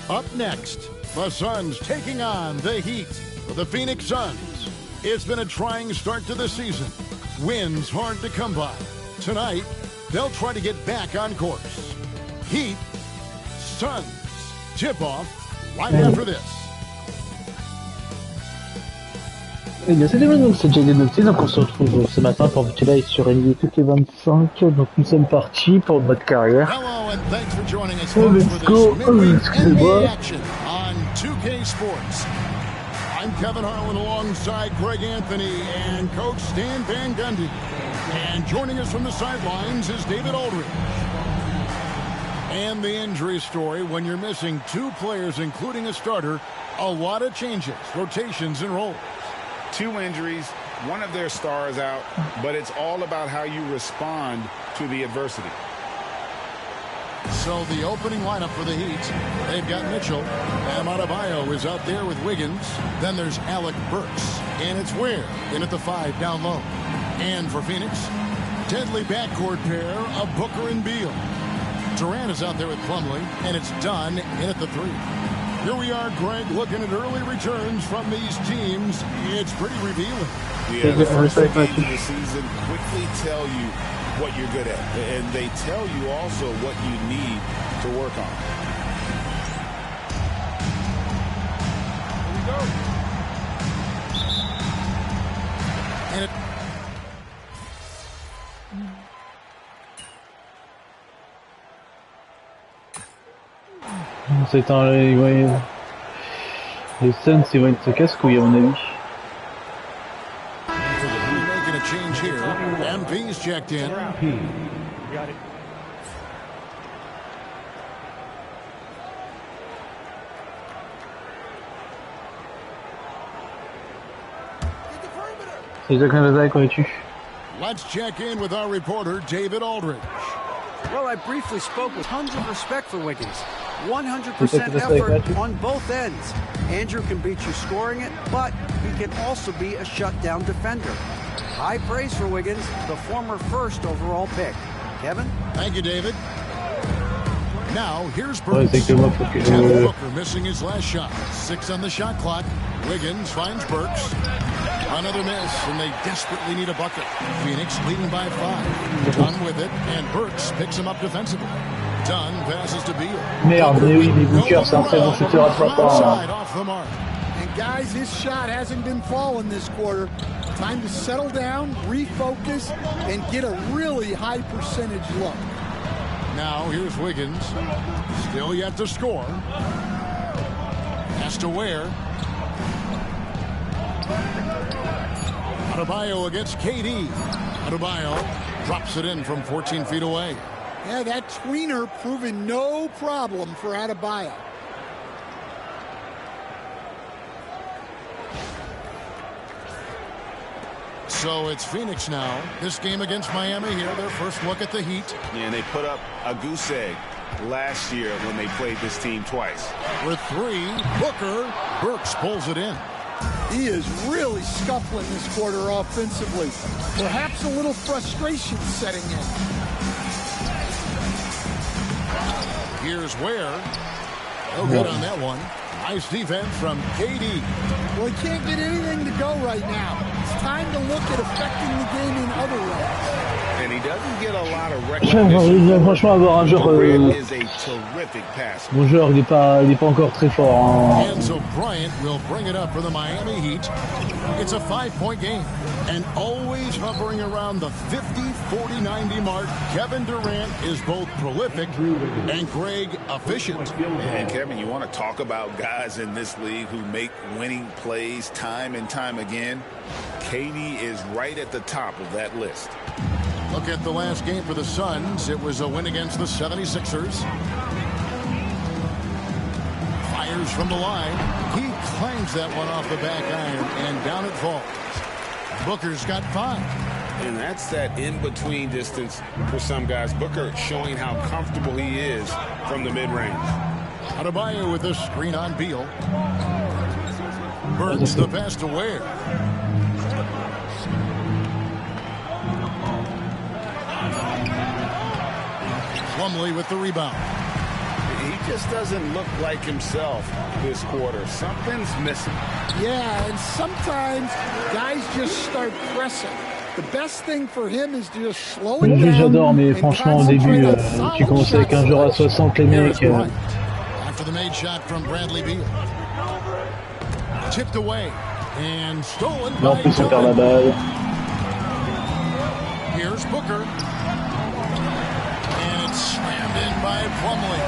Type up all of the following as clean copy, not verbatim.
Up next, the Suns taking on the Heat. For the Phoenix Suns, it's been a trying start to the season. Wins hard to come by. Tonight, they'll try to get back on course. Heat, Suns, tip-off right after this. Et bien salut, donc c'est JD Noctis, donc on se retrouve ce matin pour un petit live sur NBA 2K25, donc nous sommes partis pour notre carrière. Hello and thanks for joining us Let's go, excusez-moi. On 2K Sports. I'm Kevin Harlan alongside Greg Anthony and Coach Stan Van Gundy. And joining us from the sidelines is David Aldridge. And the injury story, when you're missing two players, including a starter, a lot of changes, rotations, and roles. Two injuries, one of their stars out, but it's all about how you respond to the adversity. So the opening lineup for the Heat, they've got Mitchell. Bam Adebayo is out there with Wiggins. Then there's Alec Burks. And it's Ware in at the 5 down low. And for Phoenix, deadly backcourt pair of Booker and Beal. Durant is out there with Plumlee, and it's Dunn in at the 3. Here we are, Greg, looking at early returns from these teams. It's pretty revealing. Yeah, the first few games of the season quickly tell you what you're good at. And they tell you also what you need to work on. Here we go. And it... C'est un... Ouais, les Suns, ils vont être se casse-couille à mon avis. Making a change here. MP's checked in. Got it. C'est déjà quand même qu'on est tu. Let's check in with our reporter, David Aldridge. Well, I briefly spoke with tons of respect for Wiggins. 100% effort on both ends. Andrew can beat you scoring it, but he can also be a shutdown defender. High praise for Wiggins, the former first overall pick. Kevin? Thank you, David. Now, here's Burks. Booker missing his last shot. 6 on the shot clock. Wiggins finds Burks. Another miss, and they desperately need a bucket. Phoenix leading by 5. Dunn with it, and Burks picks him up defensively. Dunn passes to Beal. Merde, mais oui, mais Booker, c'est un très bon shooter à 3 points. Off the mark. And guys, his shot hasn't been falling this quarter. Time to settle down, refocus, and get a really high percentage look. Now here's Wiggins. Still yet to score. Has to Ware. Adebayo against KD. Adebayo drops it in from 14 feet away. Yeah, that tweener proving no problem for Adebayo. So it's Phoenix now. This game against Miami here, their first look at the Heat. And they put up a goose egg last year when they played this team twice. With 3, Booker. Burks pulls it in. He is really scuffling this quarter offensively. Perhaps a little frustration setting in. Here's Ware. No good on that one. Nice defense from KD. Well, he can't get anything to go right now. It's time to look at affecting the game in other ways. And he doesn't get a lot of recognition. Franchement, avoir un joueur... is a terrific passer. Mon joueur, il est pas encore très fort. Hein. And so Bryant will bring it up for the Miami Heat. It's a 5-point game. And always hovering around the 50, 40, 90 mark, Kevin Durant is both prolific and Greg efficient. And Kevin, you want to talk about guys in this league who make winning plays time and time again? KD is right at the top of that list. Look at the last game for the Suns. It was a win against the 76ers. Fires from the line. He clangs that one off the back iron, and down it falls. Booker's got 5. And that's that in-between distance for some guys. Booker showing how comfortable he is from the mid-range. Adebayo with a screen on Beal. Burns the pass to Ware. Plumlee with the rebound. He just doesn't look like himself this quarter. Something's missing. Yeah, and sometimes guys just start pressing. The best thing for him is to just slow it down. J'adore, mais franchement, au début, tu commences avec un joueur à 60, les mecs. After the made shot from Bradley Beal. Tipped away and stolen Là, en by plus, on perd la Tillman. balle. Here's Booker. And it's slammed in by Plumlee.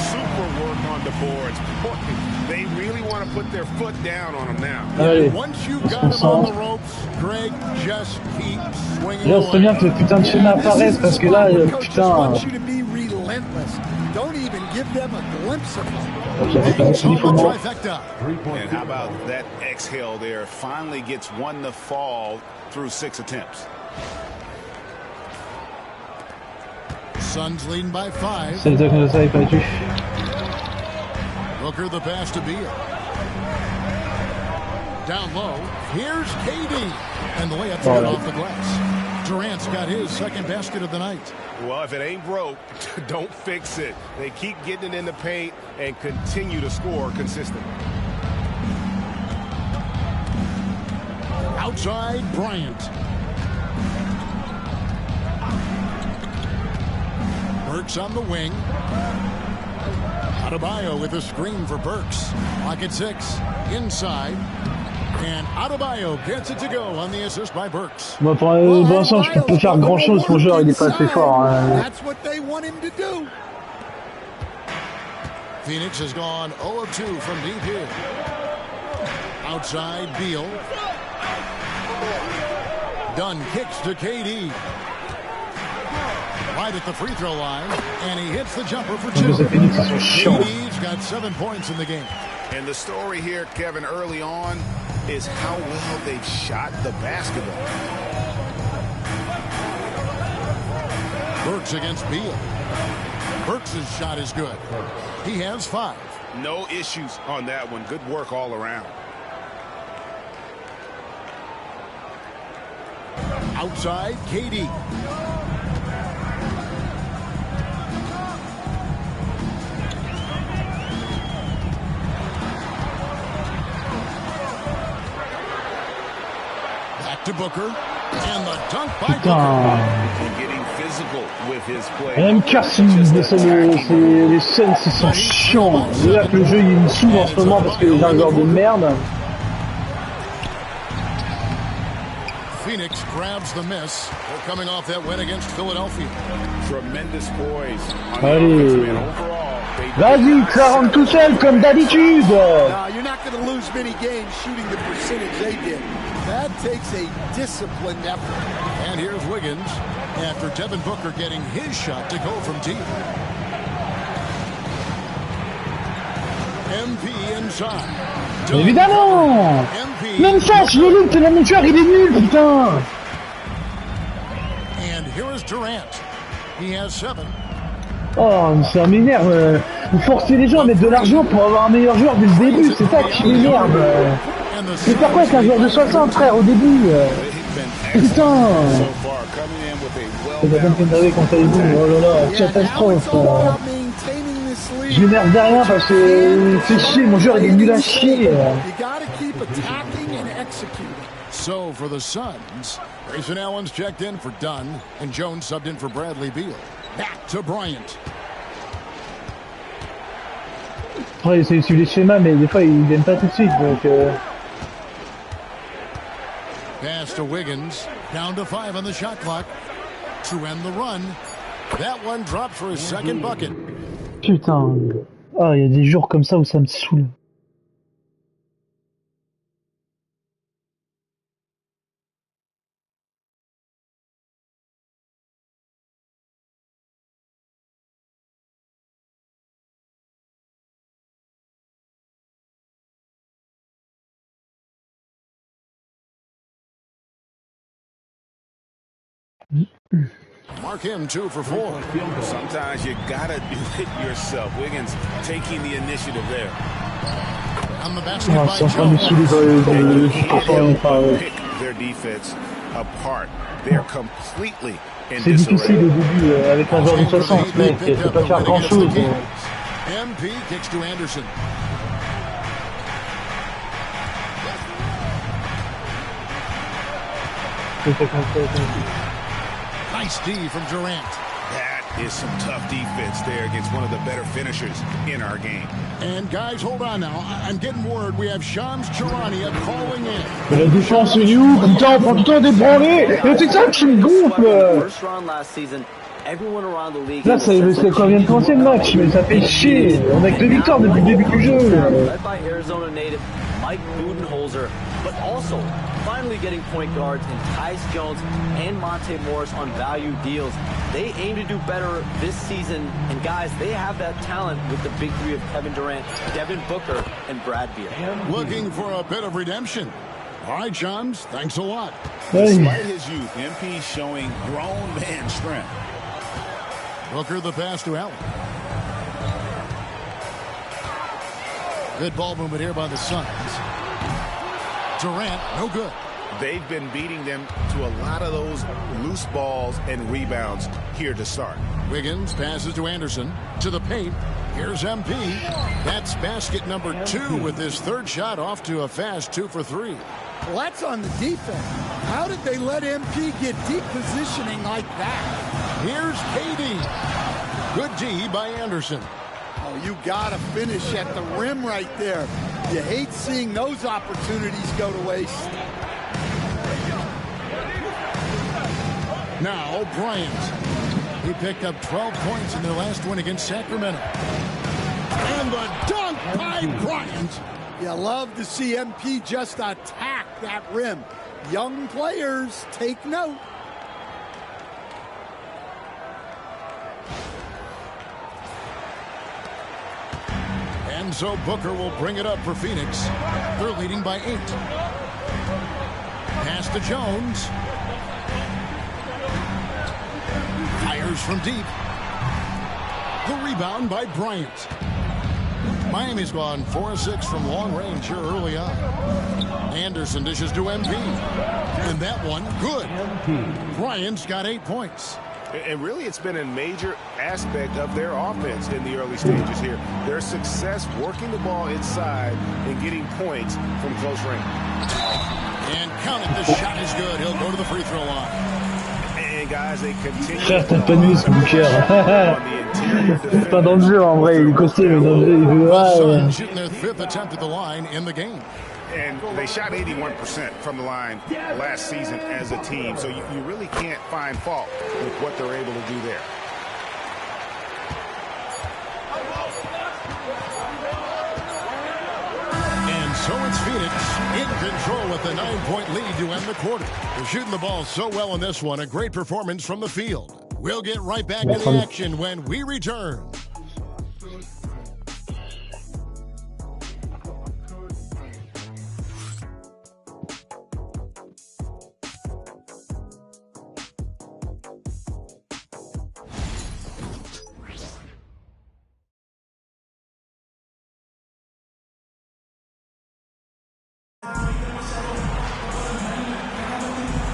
Super work on the boards. Boy, they really want to put their foot down on him now. Allez, Once you on got se him on the concentre. ropes, Greg just keeps swinging Là, c'est bien que le putain de schéma apparaisse parce que là, putain. wants you to be relentless. Don't even give them a glimpse of it. Trifecta. And how about that exhale there? Finally gets one to fall through 6 attempts. Suns leading by 5. C'est le que ça avait pas dû. Booker the pass to Beal. Down low. Here's KD. And the layup's good off the glass. Durant's got his second basket of the night. Well, if it ain't broke, don't fix it. They keep getting it in the paint and continue to score consistently. Outside, Bryant. Burks on the wing. Adebayo with a screen for Burks. Lock at 6. Inside. And Adebayo gets it to go on the assist by Burks. Bon, pour l'instant, je peux pas faire grand chose. Mon joueur, il est pas assez fort. Hein. That's what they want him to do. Phoenix has gone 0 of 2 from deep here. Outside, Beal. Dunn kicks to KD. Right at the free throw line, and he hits the jumper for 2. KD's got 7 points in the game. And the story here, Kevin, early on is how well they've shot the basketball. Burks against Beal. Burks' shot is good. He has 5. No issues on that one. Good work all around. Outside, KD. Back to Booker. And the dunk by Booker. And getting physical with his play. Même Cassie, les Suns, ils sont chiants. Déjà que le jeu, il me saoule en ce moment parce que j'ai un joueur de merde. Phoenix grabs the miss. They're coming off that win against Philadelphia. Tremendous poise. Allez. Vas-y, ça rentre tout seul comme d'habitude. No, you're not going to lose many games shooting the percentage they did. That takes a disciplined effort. And here's Wiggins after Devin Booker getting his shot to go from deep. MP inside. Évidemment. MP. Même ça, je l'ai lu, mon joueur, il est nul, putain. And here is Durant. He has 7. Oh, ça m'énerve. Vous forcez les gens à mettre de l'argent pour avoir un meilleur joueur dès le début, c'est ça qui m'énerve. Mais pourquoi qu'un joueur de 60, frère, au début putain. Ça va même m'énerver quand allez-vous. Oh là là, catastrophe. Je m'énerve derrière parce que c'est chier, mon joueur il est nul à chier. So for the Suns, Grayson Allen's checked in for Dunn, and Jones subbed in for Bradley Beal. Back to Bryant. Ouais, il essaie de suivre les schémas, mais des fois il n'aime pas tout de suite, donc... Pass to Wiggins, down to 5 on the shot clock. To end the run. That one drops for his second bucket. Putain. Ah, il y a des jours comme ça où ça me saoule. Mark him 2 for 4. Sometimes you gotta do it yourself. Wiggins taking the initiative there. On the basket Ah, by c'est en train de me saouler Jones. dans le Pick their defense apart. They're completely C'est difficile au début avec un joueur de 60, mec. C'est pas faire grand chose. MP kicks to Anderson. Nice D from Durant. That is some tough defense there against one of the better finishers in our game. And guys, hold on now. I'm getting word we have Shams Charania calling in. La défense est où? Putain, on prend tout le temps des branlées. Et c'est ça qui me gonfle. Là, c'est quand vient de commencer le match, mais ça fait chier. On a que 2 victoires depuis le début du jeu. But also finally getting point guards in Tyus Jones and Monte Morris on value deals. They aim to do better this season, and guys, they have that talent with the big three of Kevin Durant, Devin Booker, and Brad Beal. Looking for a bit of redemption. All right, Shams, thanks a lot. Despite his youth, MP showing grown man strength. Booker the pass to Allen. Good ball movement here by the Suns. Durant, no good. They've been beating them to a lot of those loose balls and rebounds here to start. Wiggins passes to Anderson. To the paint. Here's MP. That's basket number 2 with his third shot off to a fast 2 for 3. Well, that's on the defense. How did they let MP get deep positioning like that? Here's KD. Good D by Anderson. Oh, you got to finish at the rim right there. You hate seeing those opportunities go to waste. Now, Bryant. He picked up 12 points in their last win against Sacramento. And the dunk by Bryant. You love to see MP just attack that rim. Young players, take note. And so Booker will bring it up for Phoenix. They're leading by 8. Pass to Jones. Fires from deep. The rebound by Bryant. Miami's gone 4-6 from long range here early on. Anderson dishes to MP. And that one, good. Bryant's got 8 points. And really, it's been a major aspect of their offense in the early stages here. Their success working the ball inside and getting points from close range. And count it, this shot is good. He'll go to the free throw line. And guys, they continue. Frère, t'as pas mis ce bouquet. C'est pas dans le jeu en vrai, il est costaud, mais dans le jeu, il veut. The Suns shooting their 5th attempt at the line in the game. And they shot 81% from the line last season as a team, so you really can't find fault with what they're able to do there. And so it's Phoenix in control with a 9-point lead to end the quarter. They're shooting the ball so well in this one, a great performance from the field. We'll get right back to the action when we return.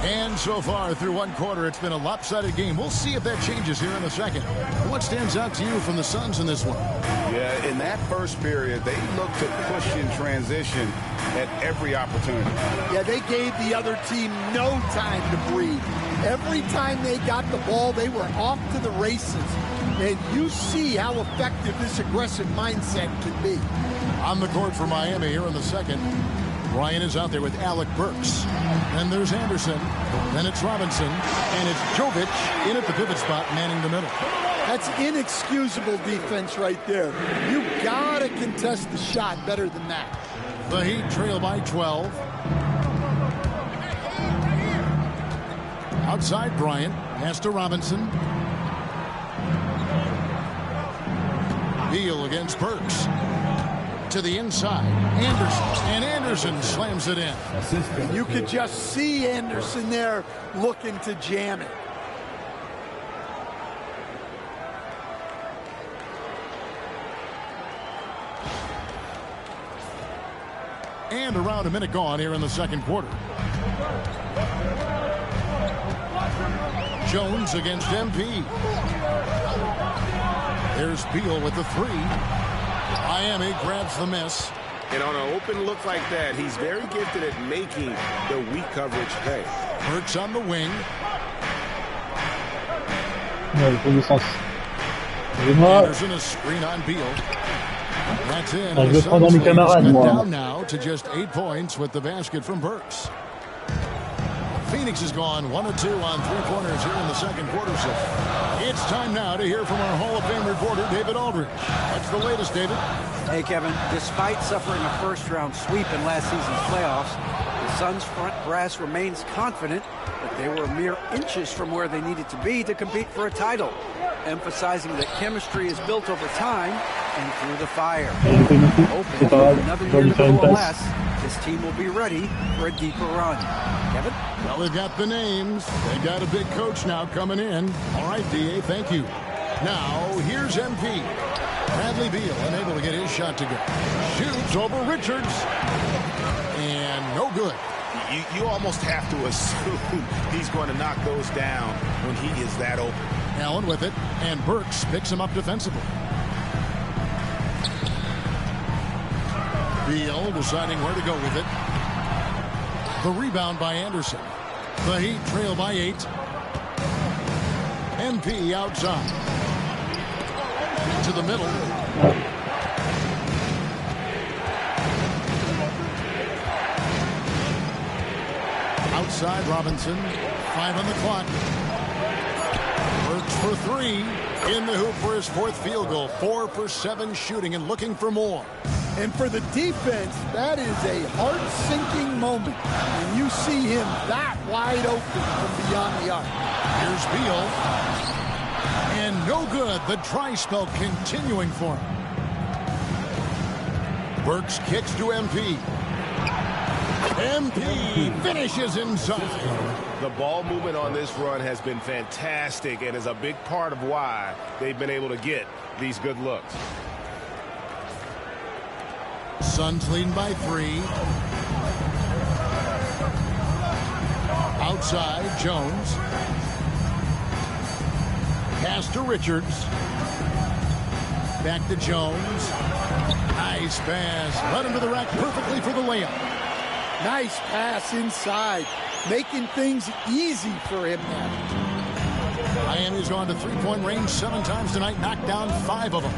And so far through one quarter, it's been a lopsided game. We'll see if that changes here in a second. What stands out to you from the Suns in this one? Yeah, in that first period, they looked to push in transition at every opportunity. Yeah, they gave the other team no time to breathe. Every time they got the ball, they were off to the races. And you see how effective this aggressive mindset can be. On the court for Miami here in the second. Ryan is out there with Alec Burks. And there's Anderson. Then it's Robinson. And it's Jovic in at the pivot spot, manning the middle. That's inexcusable defense right there. You gotta contest the shot better than that. The Heat trail by 12. Outside Bryant. Pass to Robinson. Beal against Burks. To the inside, Anderson, and Anderson slams it in. You could just see Anderson there looking to jam it. And around a minute gone here in the second quarter. Jones against MP. There's Beal with the three. Miami grabs the miss. And on an open look like that, he's very gifted at making the weak coverage pay. Burks on the wing. Anderson a screen on Beal. That's in. Je le prends dans mes camarades, moi. Down now to just 8 points with the basket from Burks. Phoenix has gone 1 of 2 on three-pointers here in the second quarter. So it's time now to hear from our Hall of Fame reporter, David Aldridge. What's the latest, David? Hey, Kevin. Despite suffering a first-round sweep in last season's playoffs, the Suns' front brass remains confident that they were mere inches from where they needed to be to compete for a title, emphasizing that chemistry is built over time and through the fire. Hoping another year nevertheless, this team will be ready for a deeper run. Kevin? Well, they've got the names. They got a big coach now coming in. All right, D.A., thank you. Now, here's MP. Bradley Beal unable to get his shot to go. Shoots over Richards. And no good. You almost have to assume he's going to knock those down when he is that open. Allen with it, and Burks picks him up defensively. Beal deciding where to go with it. The rebound by Anderson. The Heat trail by 8. MP outside. To the middle. Outside Robinson. 5 on the clock. Burks for 3. In the hoop for his 4th field goal. 4 for 7 shooting and looking for more. And for the defense, that is a heart-sinking moment when you see him that wide open from beyond the arc. Here's Beal. And no good. The dry spell continuing for him. Burks kicks to MP. MP finishes inside. The ball movement on this run has been fantastic and is a big part of why they've been able to get these good looks. Suns leading by 3. Outside, Jones. Pass to Richards. Back to Jones. Nice pass. Led him to the rack perfectly for the layup. Nice pass inside, making things easy for him now. Miami's gone to three-point range 7 times tonight, knocked down 5 of them.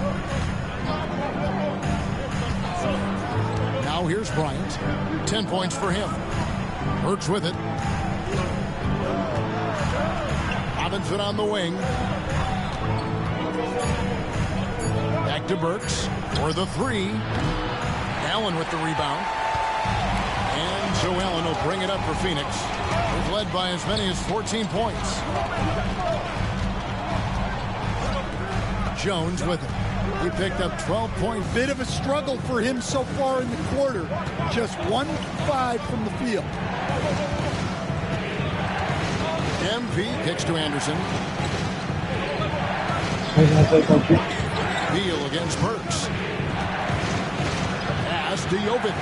Now here's Bryant. 10 points for him. Burks with it. Robinson on the wing. Back to Burks for the 3. Allen with the rebound. And so Allen will bring it up for Phoenix. They've led by as many as 14 points. Jones with it. He picked up 12 points. Bit of a struggle for him so far in the quarter. Just 1-5 from the field. MP kicks to Anderson. Beal against Burks. Pass to Jovic.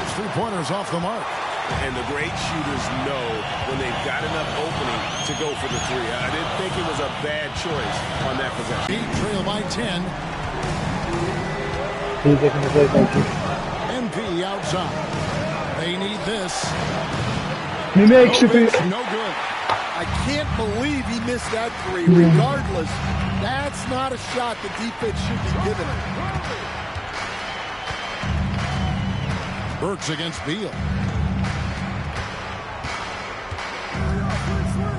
His three-pointers off the mark. And the great shooters know when they've got enough opening to go for the 3. I didn't think it was a bad choice on that possession. Heat trail by 10. MP outside. They need this. No good. I can't believe he missed that 3. Regardless, that's not a shot the defense should be giving him. Burks against Beal.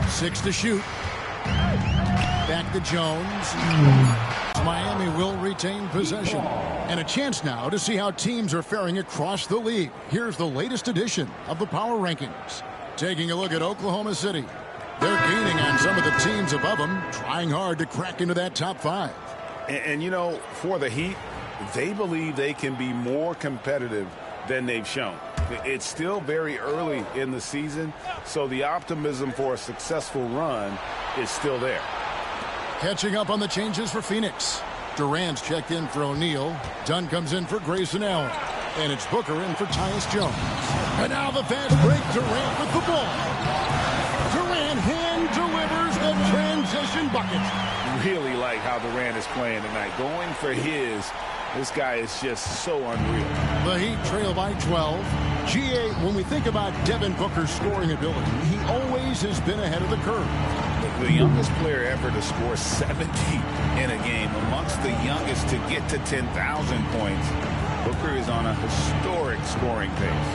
6 to shoot. Back to Jones. Miami will retain possession. And a chance now to see how teams are faring across the league. Here's the latest edition of the Power Rankings. Taking a look at Oklahoma City. They're gaining on some of the teams above them, trying hard to crack into that top 5. And you know, for the Heat, they believe they can be more competitive than they've shown. It's still very early in the season, so the optimism for a successful run is still there. Catching up on the changes for Phoenix. Durant's checked in for O'Neal. Dunn comes in for Grayson Allen. And it's Booker in for Tyus Jones. And now the fast break. Durant with the ball. Durant transition bucket. Really like how Durant is playing tonight. Going for his. This guy is just so unreal. The Heat trail by 12. GA, when we think about Devin Booker's scoring ability, he always has been ahead of the curve. The youngest player ever to score 70 in a game, amongst the youngest to get to 10,000 points. Booker is on a historic scoring pace.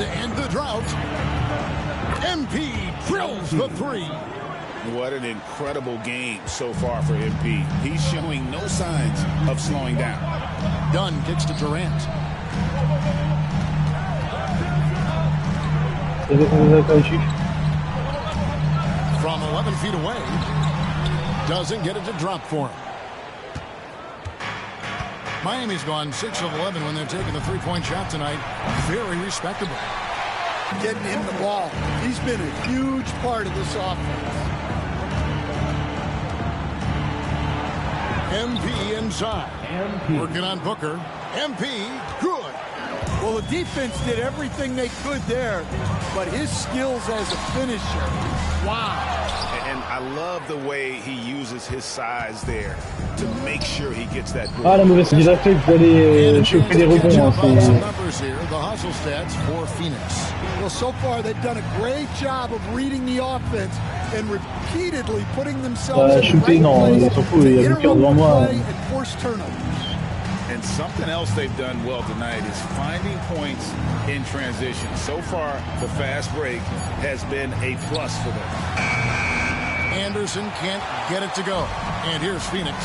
To end the drought, MP drills the three. What an incredible game so far for MP. He's showing no signs of slowing down. Dunn kicks to Durant. From 11 feet away. Doesn't get it to drop for him. Miami's gone 6 of 11 when they're taking the three-point shot tonight. Very respectable. Getting him the ball. He's been a huge part of this offense. MP inside. Working on Booker. MP, good. Well, the defense did everything they could there, but his skills as a finisher, wow. And I love the way he uses his size there to make sure he gets that ball. Ah, la mauvaise idée d'attaque, vous allez choper les rebonds. The hustle stats for Phoenix. Well, so far they've done a great job of reading the offense and repeatedly putting themselves in the right place to interrupt play and force turnovers. And something else they've done well tonight is finding points in transition. So far, the fast break has been a plus for them. Anderson can't get it to go. And here's Phoenix.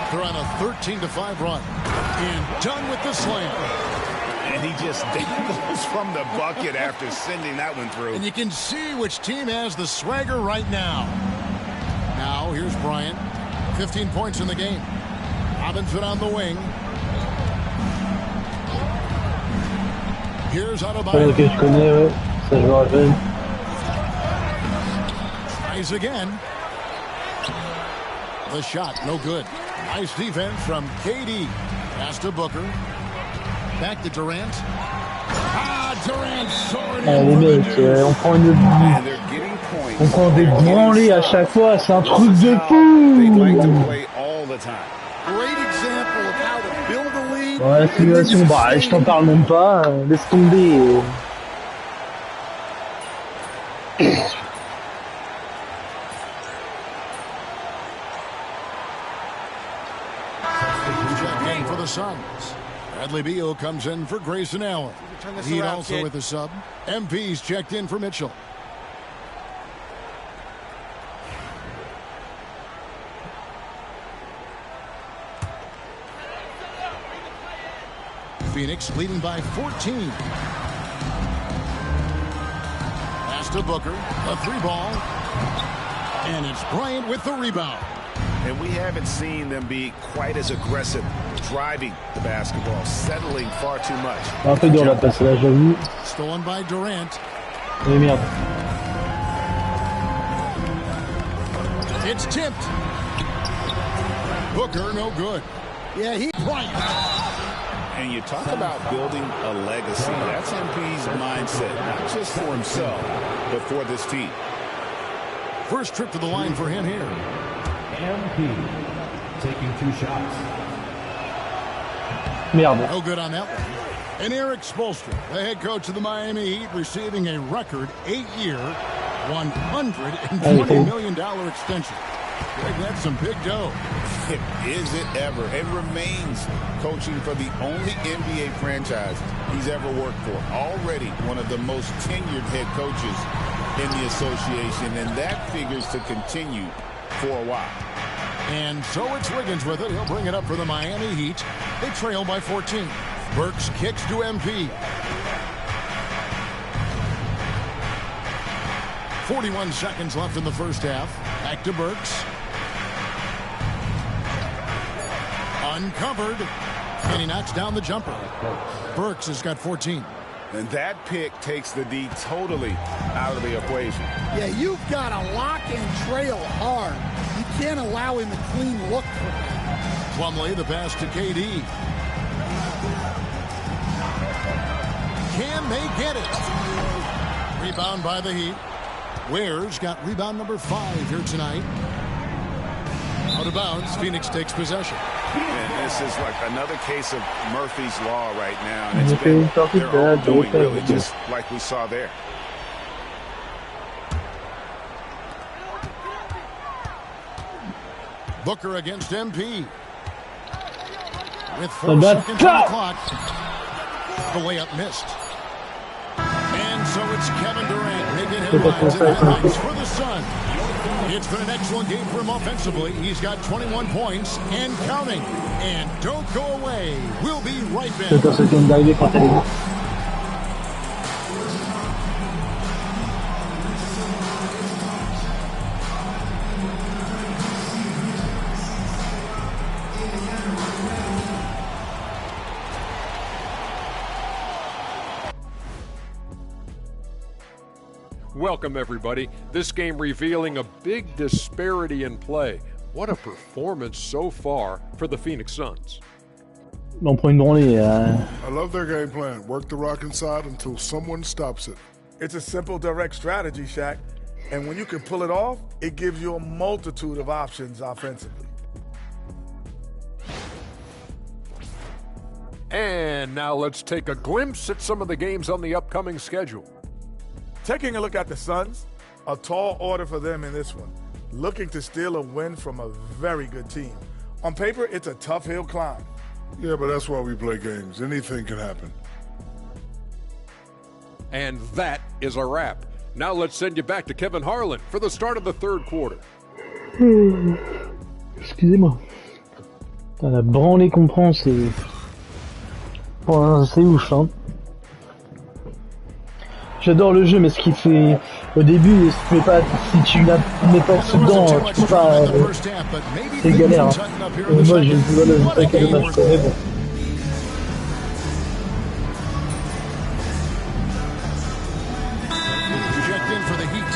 They're on a 13-5 run. And done with the slam. And he just dangles from the bucket after sending that one through. And you can see which team has the swagger right now. Now, here's Bryant. 15 points in the game. Robinson on the wing. Here's Adebayo. Que je connais, ouais. Ça, je me rappelle. Tries again. The shot, no good. Nice defense from KD. Pass to Booker. Back to Durant. Durant soaring in les mecs, on prend une... On prend des branlées à chaque fois, c'est un truc de fou. Ouais, la simulation, bah, je t'en parle même pas, laisse tomber. For the Suns. Bradley Beal comes in for Grayson Allen. Heat also with the sub. MP's checked in for Mitchell. Phoenix leading by 14. Pass to Booker. A three ball. And it's Bryant with the rebound. And we haven't seen them be quite as aggressive driving the basketball, settling far too much. Un peu dur la passe là, j'avoue. Stolen by Durant. Mais merde. It's tipped. Booker, no good. Yeah, Bryant. And you talk about building a legacy. That's MP's mindset, not just for himself, but for this team. First trip to the line for him here. MP taking 2 shots. Merde. No good on that one. And Eric Spoelstra, the head coach of the Miami Heat, receiving a record 8-year, $120 million extension. Greg, that's some big dough. Is it ever? It remains coaching for the only NBA franchise he's ever worked for. Already one of the most tenured head coaches in the association, and that figures to continue for a while. And so it's Wiggins with it. He'll bring it up for the Miami Heat. They trail by 14. Burks kicks to MP. 41 seconds left in the first half. Back to Burks. Uncovered. And he knocks down the jumper. Burks has got 14. And that pick takes the D totally out of the equation. Yeah, you've got to lock and trail hard. You can't allow him a clean look for that. Plumlee, the pass to KD. Can they get it? Rebound by the Heat. Ware's got rebound number 5 here tonight. Out of bounds, Phoenix takes possession. And this is like another case of Murphy's Law right now. And it's been their own doing, really, just like we saw there. Booker against MP. With 4 seconds on the clock. The layup missed. And so it's Kevin Durant making headlines and headlines for the Suns. It's been an excellent game for him offensively. He's got 21 points and counting. And don't go away. We'll be right back. Welcome, everybody. This game revealing a big disparity in play. What a performance so far for the Phoenix Suns. I love their game plan. Work the rock inside until someone stops it. It's a simple, direct strategy, Shaq. And when you can pull it off, it gives you a multitude of options offensively. And now let's take a glimpse at some of the games on the upcoming schedule. Taking a look at the Suns, a tall order for them in this one, looking to steal a win from a very good team. On paper, it's a tough hill climb. Yeah, but that's why we play games. Anything can happen. And that is a wrap. Now let's send you back to Kevin Harlan for the start of the third quarter. Excusez-moi. La branlée qu'on prend, c'est ouf, hein. J'adore le jeu, mais ce qui fait au début, si tu mets pas dedans, tu peux pas. C'est galère. Hein. Moi, j'ai le paquet de matchs, mais bon. Checked in for the Heat,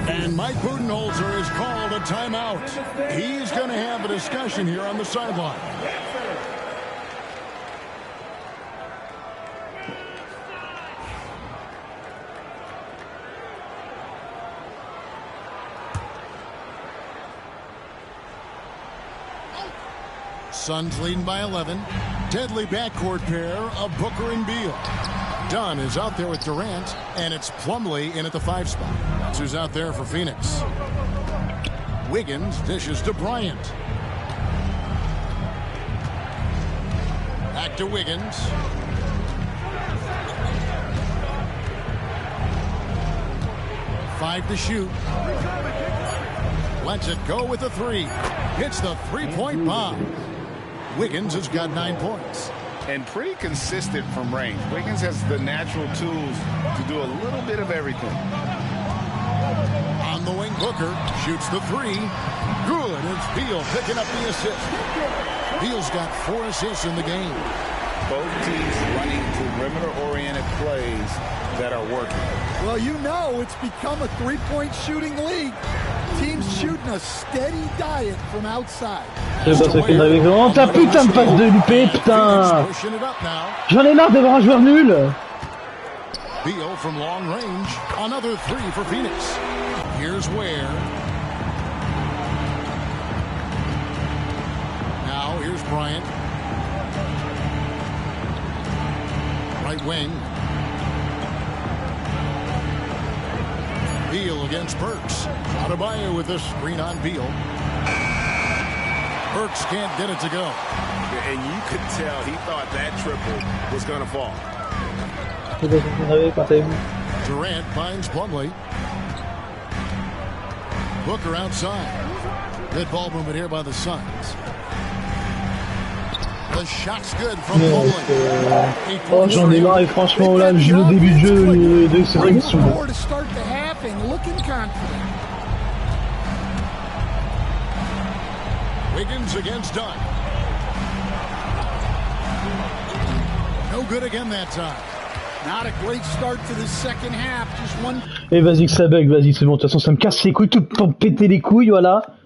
and Mike Budenholzer has called a timeout. He's going to have a discussion here on the sideline. Suns leading by 11. Deadly backcourt pair of Booker and Beal. Dunn is out there with Durant, and it's Plumlee in at the 5 spot. That's who's out there for Phoenix. Wiggins dishes to Bryant. Back to Wiggins. Five to shoot. Lets it go with the 3. Hits the three-point bomb. Wiggins has got 9 points. And pretty consistent from range. Wiggins has the natural tools to do a little bit of everything. On the wing, Booker shoots the 3. Good. It's Beal picking up the assist. Beal's got 4 assists in the game. Both teams running perimeter-oriented plays that are working. Well, you know it's become a three-point shooting league. Teams shooting a steady diet from outside. Oh ta putain de passe de l'UP, putain! J'en ai marre d'avoir un joueur nul! Beal from long range. Another 3 for Phoenix. Here's Ware. Now here's Bryant. Right wing. Beal against Burks. Adebayo with the screen on Beal. Burks can't get it to go. And you could tell he thought that triple was going to fall. Durant finds Plumlee. Booker outside. Good ball movement here by the Suns. The shot's good from Plumlee. Oh, j'en ai marre et franchement là, le début de jeu, c'est vrai qu'ils sont bons. Wiggins against Dunn. No good again that time. Not a great start to the second half. Just one. Et vas-y que ça bug, vas-y c'est bon. De toute façon ça me casse les couilles tout pour péter les couilles, voilà.